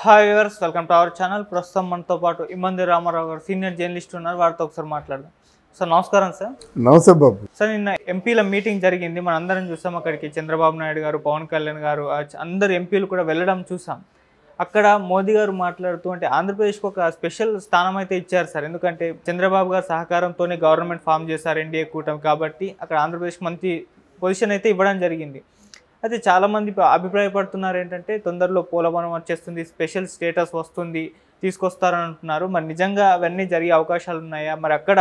Hi viewers, welcome to our channel. ప్రస్తుతం మనతో పాటు ఇమ్మంది రామారావు గారు సీనియర్ జర్నలిస్ట్ ఉన్నారు. వారితో ఒకసారి మాట్లాడదాం. సార్ నమస్కారం. సార్ నమస్తే బాబు. సార్ నిన్న ఎంపీల మీటింగ్ జరిగింది, మన అందరం చూసాం. అక్కడికి చంద్రబాబు నాయుడు గారు, పవన్ కళ్యాణ్ గారు, అందరు ఎంపీలు కూడా వెళ్ళడం చూసాం. అక్కడ మోదీ గారు మాట్లాడుతూ అంటే ఆంధ్రప్రదేశ్కి ఒక స్పెషల్ స్థానం అయితే ఇచ్చారు సార్. ఎందుకంటే చంద్రబాబు గారు సహకారంతోనే గవర్నమెంట్ ఫామ్ చేశారు ఎన్డీఏ కూటమి, కాబట్టి అక్కడ ఆంధ్రప్రదేశ్కి మంచి పొజిషన్ అయితే ఇవ్వడం జరిగింది. అయితే చాలామంది అభిప్రాయపడుతున్నారు ఏంటంటే తొందరలో పోలవరం వచ్చేస్తుంది, స్పెషల్ స్టేటస్ వస్తుంది, తీసుకొస్తారని అంటున్నారు. మరి నిజంగా అవన్నీ జరిగే అవకాశాలు ఉన్నాయా? మరి అక్కడ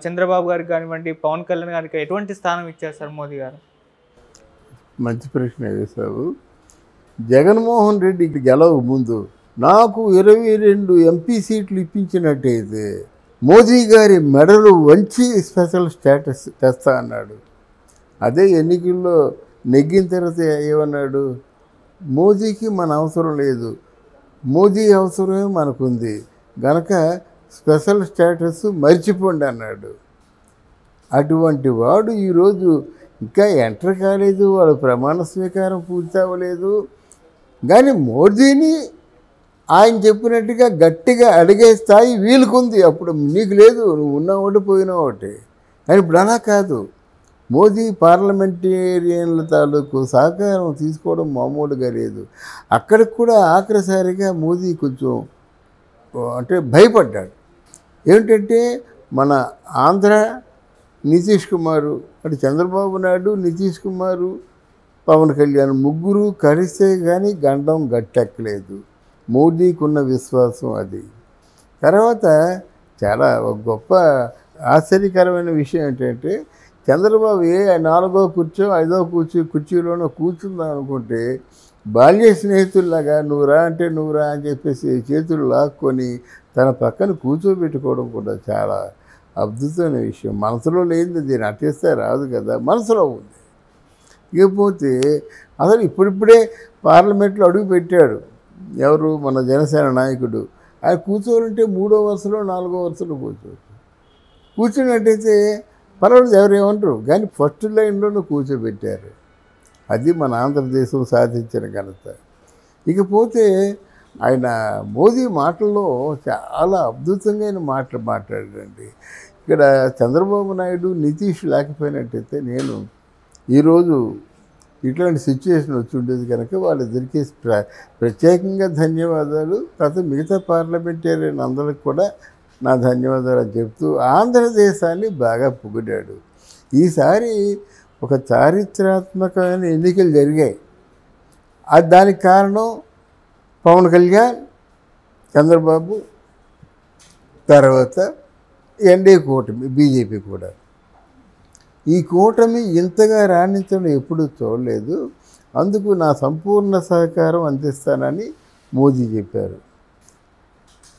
చంద్రబాబు గారికి కానివ్వండి, పవన్ కళ్యాణ్ గారికి ఎటువంటి స్థానం ఇచ్చారు సార్ మోదీ గారు? మంచి ప్రశ్న వేశావు. జగన్మోహన్ రెడ్డి గెలవ ముందు నాకు 22 ఎంపీ సీట్లు ఇప్పించినట్టయితే మోదీ గారి మెడలు వంచి స్పెషల్ స్టేటస్ తెస్తా అన్నాడు. అదే ఎన్నికల్లో నెగ్గిన తర్వాత ఏమన్నాడు? మోదీకి మన అవసరం లేదు, మోదీ అవసరమే మనకుంది గనక స్పెషల్ స్టేటస్ మర్చిపోండి అన్నాడు. అటువంటి వాడు ఈరోజు ఇంకా ఎంటర్ కాలేదు, వాడు ప్రమాణ స్వీకారం పూర్తి అవ్వలేదు. కానీ మోదీని ఆయన చెప్పినట్టుగా గట్టిగా అడిగే స్థాయి వీలుకుంది. అప్పుడు నీకు లేదు, నువ్వు ఉన్న ఒకటి పోయినా ఒకటి. కానీ ఇప్పుడు అలా కాదు. మోదీ పార్లమెంటేరియన్ల తాలూకు సహకారం తీసుకోవడం మామూలుగా లేదు. అక్కడికి కూడా ఆఖరిసారిగా మోదీ కొంచెం అంటే భయపడ్డాడు. ఏమిటంటే మన ఆంధ్ర నితీష్ కుమారు, అంటే చంద్రబాబు నాయుడు, నితీష్ కుమారు, పవన్ కళ్యాణ్ ముగ్గురు కలిస్తే కానీ గండం గట్టెక్కలేదు. మోదీకి ఉన్న విశ్వాసం అది. తర్వాత చాలా ఒక గొప్ప ఆశ్చర్యకరమైన విషయం ఏంటంటే చంద్రబాబు 4వ కుర్చో 5వ కుర్చీలోనో కూర్చుందాం అనుకుంటే బాల్య స్నేహితుల్లాగా నువ్వురా అంటే నువ్వురా అని చెప్పేసి చేతులు లాక్కొని తన పక్కన కూర్చోబెట్టుకోవడం కూడా చాలా అద్భుతమైన విషయం. మనసులో లేనిది దీన్ని అట్టేస్తే రాదు కదా, మనసులో ఉంది. ఇకపోతే అసలు ఇప్పుడిప్పుడే పార్లమెంట్లో అడుగు పెట్టాడు ఎవరు, మన జనసేన నాయకుడు. ఆయన కూర్చోవాలంటే 3వ వరుసలో 4వ వరుసలో కూర్చున్నట్టయితే పర్వాలేదు, ఎవరేమంటారు. కానీ ఫస్ట్ లైన్లోనూ కూర్చోబెట్టారు. అది మన ఆంధ్రదేశం సాధించిన ఘనత. ఇకపోతే ఆయన మోదీ మాటల్లో చాలా అద్భుతంగా మాటలు మాట్లాడాడండి. ఇక్కడ చంద్రబాబు నాయుడు, నితీష్ లేకపోయినట్టయితే నేను ఈరోజు ఇట్లాంటి సిచ్యువేషన్ వచ్చి ఉండేది కనుక వాళ్ళిద్దరికీ ప్రత్యేకంగా ధన్యవాదాలు. తర్వాత మిగతా పార్లమెంటేరియన్ అందరికి కూడా నా ధన్యవాదాలు అని చెప్తూ ఆంధ్రదేశాన్ని బాగా పొగిడాడు. ఈసారి ఒక చారిత్రాత్మకమైన ఎన్నికలు జరిగాయి. దానికి కారణం పవన్ కళ్యాణ్, చంద్రబాబు, తర్వాత ఎన్డీఏ కూటమి, బీజేపీ కూడా. ఈ కూటమి ఇంతగా రాణించడం ఎప్పుడూ చూడలేదు. అందుకు నా సంపూర్ణ సహకారం అందిస్తానని మోదీ చెప్పారు.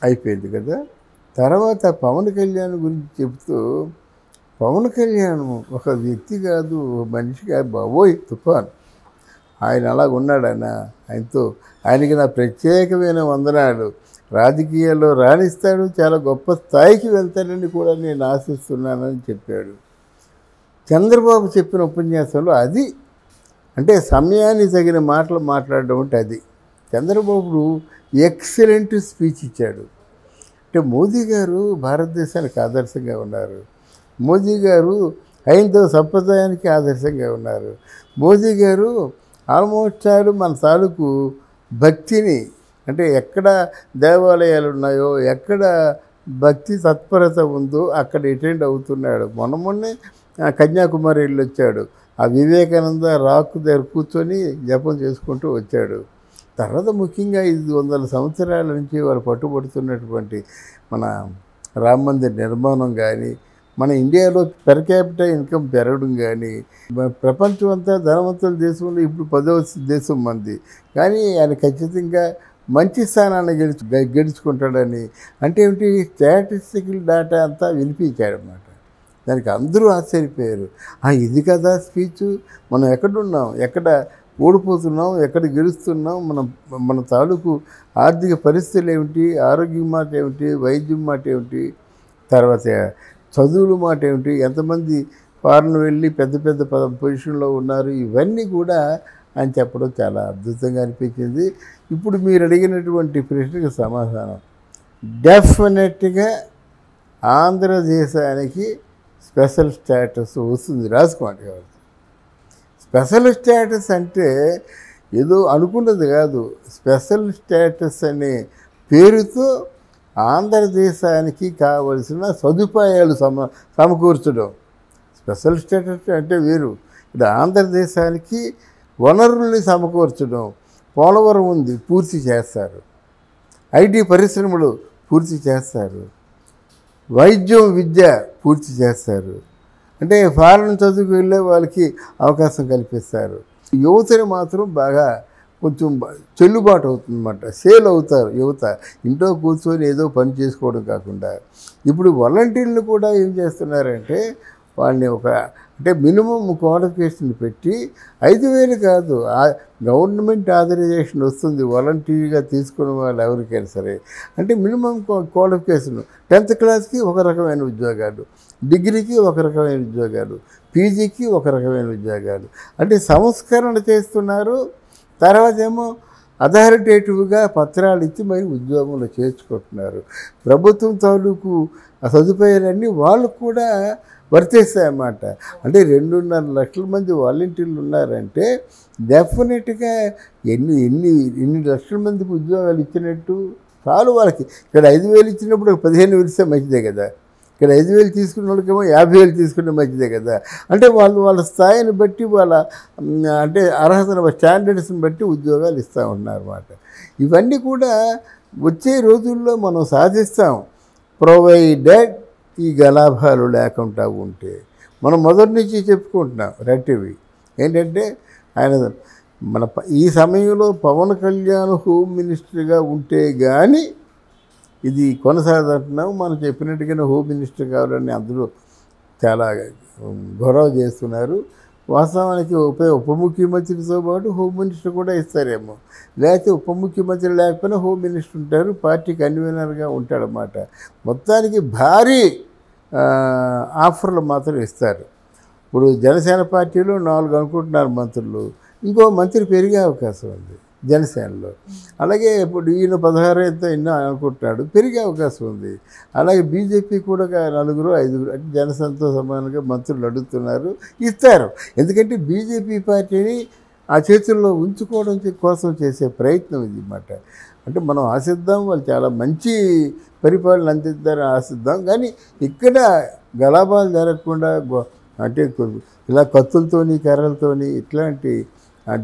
అయిపోయింది కదా. తర్వాత పవన్ కళ్యాణ్ గురించి చెప్తూ, పవన్ కళ్యాణ్ ఒక వ్యక్తి కాదు, మనిషి కాదు బాబోయ్, తుఫాన్. ఆయన అలా ఉన్నాడన్న ఆయనకి నా ప్రత్యేకమైన వందనాలు. రాజకీయాల్లో రాణిస్తాడు, చాలా గొప్ప స్థాయికి వెళ్తాడని కూడా నేను ఆశిస్తున్నానని చెప్పాడు. చంద్రబాబు చెప్పిన ఉపన్యాసంలో అది అంటే సమయానికి తగిన మాటలు మాట్లాడడం అంటే అది. చంద్రబాబు ఎక్సలెంట్ స్పీచ్ ఇచ్చాడు. అంటే మోదీ గారు భారతదేశానికి ఆదర్శంగా ఉన్నారు. మోదీ గారు హైందవ సంప్రదాయానికి ఆదర్శంగా ఉన్నారు. మోదీ గారు ఆల్మోస్ట్ మన తాలూకు భక్తిని, అంటే ఎక్కడ దేవాలయాలు ఉన్నాయో, ఎక్కడ భక్తి తత్పరత ఉందో అక్కడ అటెండ్ అవుతున్నాడు. మొన్నే కన్యాకుమారి వెళ్ళి వచ్చాడు. ఆ వివేకానంద రాక్ దగ్గర కూర్చొని జపం చేసుకుంటూ వచ్చాడు. తర్వాత ముఖ్యంగా 500 సంవత్సరాల నుంచి వారు పట్టుబడుతున్నటువంటి మన రామ మందిర్ నిర్మాణం కానీ, మన ఇండియాలో పెర్ క్యాపిటల్ ఇన్కమ్ పెరగడం కానీ, ప్రపంచం అంతా ధనవంతుల దేశంలో ఇప్పుడు 10వ దేశం మంది. కానీ ఆయన ఖచ్చితంగా మంచి స్థానాన్ని గెలుచుకుంటాడని, అంటే ఏమిటి, స్టాటిస్టికల్ డేటా అంతా వినిపించాడన్నమాట. దానికి అందరూ ఆశ్చర్యపోయారు. ఇది కదా స్పీచ్, మనం ఎక్కడున్నాం, ఎక్కడ ఓడిపోతున్నాం, ఎక్కడ గెలుస్తున్నాం, మన తాలూకు ఆర్థిక పరిస్థితులు ఏమిటి, ఆరోగ్యం మాట ఏమిటి, వైద్యం మాట ఏమిటి, తర్వాత చదువుల మాట ఏమిటి, ఎంతమంది ఫారెన్ వెళ్ళి పెద్ద పెద్ద పొజిషన్లో ఉన్నారు, ఇవన్నీ కూడా అని చెప్పడం చాలా అద్భుతంగా అనిపించింది. ఇప్పుడు మీరు అడిగినటువంటి ప్రశ్నకు సమాధానం, డెఫినెట్గా ఆంధ్రదేశానికి స్పెషల్ స్టేటస్ వస్తుంది. రాసుకోండి. కాబట్టి స్పెషల్ స్టేటస్ అంటే ఏదో అనుకున్నది కాదు. స్పెషల్ స్టేటస్ అనే పేరుతో ఆంధ్రదేశానికి కావలసిన సదుపాయాలు సమకూర్చడం. స్పెషల్ స్టేటస్ అంటే వేరు. ఇక్కడ ఆంధ్రదేశానికి వనరుల్ని సమకూర్చడం. పోలవరం ఉంది, పూర్తి చేస్తారు. ఐటీ పరిశ్రమలు పూర్తి చేస్తారు. వైద్యం, విద్య పూర్తి చేస్తారు. అంటే ఫారెన్ చదువుకు వెళ్ళే వాళ్ళకి అవకాశం కల్పిస్తారు. యువతని మాత్రం బాగా కొంచెం చెల్లుబాటు అవుతుందన్నమాట. సేల్ అవుతారు యువత. ఇంట్లో కూర్చొని ఏదో పని చేసుకోవడం కాకుండా ఇప్పుడు వాలంటీర్లు కూడా ఏం చేస్తున్నారంటే వాళ్ళని అంటే మినిమం క్వాలిఫికేషన్ పెట్టి 5,000 కాదు, గవర్నమెంట్ ఆథరైజేషన్ వస్తుంది వాలంటీర్గా తీసుకున్న వాళ్ళు ఎవరికైనా సరే. అంటే మినిమం క్వాలిఫికేషన్ 10th క్లాస్కి ఒక రకమైన ఉద్యోగాలు, డిగ్రీకి ఒక రకమైన ఉద్యోగాలు, పీజీకి ఒక రకమైన ఉద్యోగాలు. అంటే సంస్కరణ చేస్తున్నారు. తర్వాత ఏమో అథారిటేటివ్గా పత్రాలు ఇచ్చి మరి ఉద్యోగంలో చేర్చుకుంటున్నారు. ప్రభుత్వం తాలూకు సదుపాయాలన్నీ వాళ్ళు కూడా వర్తిస్తాయన్నమాట. అంటే 2.5 లక్షల మంది వాలంటీర్లు ఉన్నారంటే డెఫినెట్గా ఎన్ని లక్షల మందికి ఉద్యోగాలు ఇచ్చినట్టు చాలు వాళ్ళకి. ఇక్కడ 5,000 ఇచ్చినప్పుడు 15,000 ఇస్తే మంచిదే కదా. ఇక్కడ 5,000 తీసుకున్న వాళ్ళకేమో 50,000 తీసుకునే మంచిదే కదా. అంటే వాళ్ళ స్థాయిని బట్టి అంటే అర్హతను స్టాండర్డ్స్ని బట్టి ఉద్యోగాలు ఇస్తూ ఉన్నారన్నమాట. ఇవన్నీ కూడా వచ్చే రోజుల్లో మనం సాధిస్తాం, ప్రొవైడెడ్ ఈ గలాభాలు లేకుండా ఉంటే. మనం మొదటి నుంచి చెప్పుకుంటున్నాం రెట్టివి ఏంటంటే ఈ సమయంలో పవన్ కళ్యాణ్ హోమ్ మినిస్టర్గా ఉంటే కానీ ఇది కొనసాగుతున్నాం. మనం చెప్పినట్టుగానే హోమ్ మినిస్టర్ కావాలని అందరూ చాలా గొడవ చేస్తున్నారు. వాస్తవానికి ఉప ముఖ్యమంత్రితో పాటు హోమ్ మినిస్టర్ కూడా ఇస్తారేమో. లేకపోతే ఉప ముఖ్యమంత్రి లేకపోయినా హోమ్ మినిస్టర్ ఉంటారు, పార్టీ కన్వీనర్గా ఉంటాడన్నమాట. మొత్తానికి భారీ ఆఫర్లు మాత్రం ఇస్తారు. ఇప్పుడు జనసేన పార్టీలో 4 అనుకుంటున్నారు మంత్రులు, ఇంకో మంత్రి పెరిగే అవకాశం ఉంది జనసేనలో. అలాగే ఇప్పుడు ఈయన 16 ఎంతో ఎన్నో అనుకుంటున్నాడు, పెరిగే అవకాశం ఉంది. అలాగే బీజేపీ కూడా 4, 5 అంటే జనసేనతో సమానంగా మంత్రులు అడుగుతున్నారు, ఇస్తారు. ఎందుకంటే బీజేపీ పార్టీని ఆ చేతుల్లో ఉంచుకోవడం కోసం చేసే ప్రయత్నం ఇది అన్నమాట. అంటే మనం ఆశిద్దాం, వాళ్ళు చాలా మంచి పరిపాలన అందిద్దారని ఆశిద్దాం. కానీ ఇక్కడ గలాభాలు జరగకుండా అంటే ఇలా కత్తులతోని కర్రలతోని ఇట్లాంటి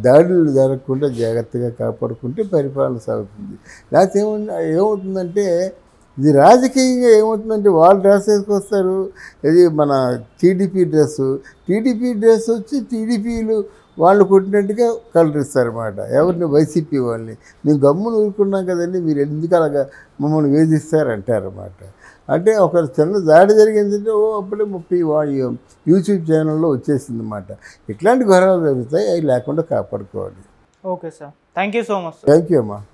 దాడులు జరగకుండా జాగ్రత్తగా కాపాడుకుంటే పరిపాలన సాగుతుంది. లేకపోతే ఏమవుతుందంటే ఇది రాజకీయంగా ఏమవుతుందంటే వాళ్ళు డ్రెస్ వేసుకొస్తారు, ఇది మన టీడీపీ డ్రెస్ వచ్చి టీడీపీలు వాళ్ళు కొట్టినట్టుగా కలరిస్తారన్నమాట. ఎవరిని? వైసీపీ వాళ్ళని. మేము గమ్మును ఊరుకున్నాం కదండి, మీరు ఎందుకు అలాగా మమ్మల్ని వేధిస్తారంటారన్నమాట. అంటే ఒక చిన్న దాడి జరిగిందంటే అప్పుడే 30 యూట్యూబ్ ఛానల్లో వచ్చేసిందన్నమాట. ఇట్లాంటి ఘోరాలు జరుగుతాయి, అవి లేకుండా కాపాడుకోవాలి. Okay sir, thank you so much. Thank you అమ్మా.